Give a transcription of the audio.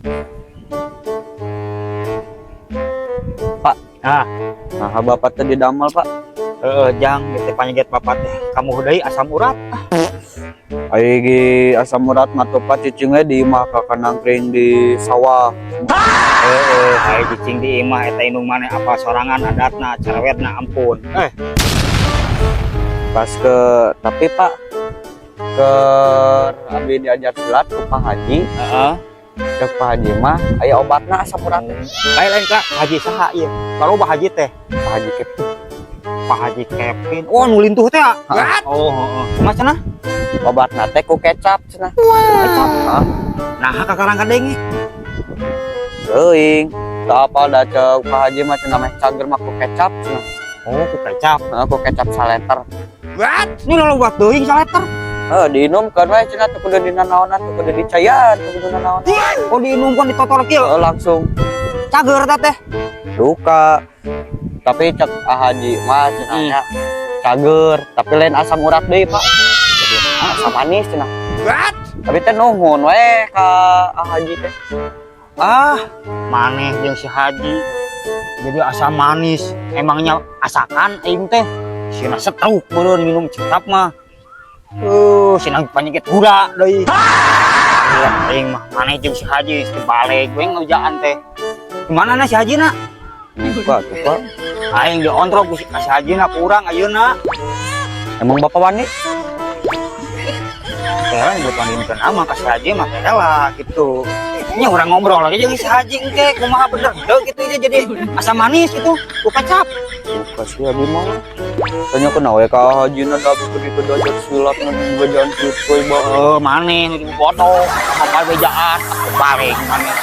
Pak, Nah, nah bapak tadi damal pak. jang gitu panjat bapak teh. Kamu deui asam urat. Aigi asam urat matu pak cicingnya di imah kakak nangkring di sawah. Hai cicing di imah eta indung maneh apa sorangan adatna cerewetna ampun. Pas ke tapi pak ke abdi diajar silat ke Pak Haji. Heeh. Ke Pak Haji mah aya obatna asam urat. Lain Kak, Haji saha ieu? Kalau Pak Haji teh, Pak Haji Kepin. Pak Haji Kevin. Oh, nu lintuh teh. Oh, heeh. Mas cenah? Obatna teh ku kecap cenah. Kecap. Hah? Nah, kakarang kadenge. Teuing. Teu apal da ceuk Pak Haji mah cenah meh cager mah ku kecap cenah. Oh, ku kecap. Ku kecap saleter. Ini lolobat teuing saleter. Diinumkeun we cenah teu kudu dina naonan, teu kudu dicayan, teu kudu naon. Oh, diinumkeun ditotol kieu. Langsung Cager eta teh. duka. Tapi cek Haji mah cenahnya cager, tapi lain asam urat deui pak. Jadi asam manis cenah. Tapi teh nuhun we ka Haji teh. Maneh jeung si Haji. Jadi asam manis. Emangnya asakan aing teh. Sina setruk beureun minum cekap mah. Sina penyakit gula deui. Lihat aing mah maneh jeung si Haji dibalik we ngejaan teh. Gimana na si Haji na? Lupa tuh pak. Aing diontrok ku si Haji na kurang ayeuna. Emang bapak wani? Heran buat wanita nama kasih Haji mah lah gitu. Ini orang ngobrol lagi jadi si Haji engke kumaha bener gitu aja jadi asam manis gitu ku kecap. Lupa sih abi mah. Tanya kena we ka Haji na da begitu diajar silat na bejaan kieu Maneh nu foto sama bejaan balik maneh.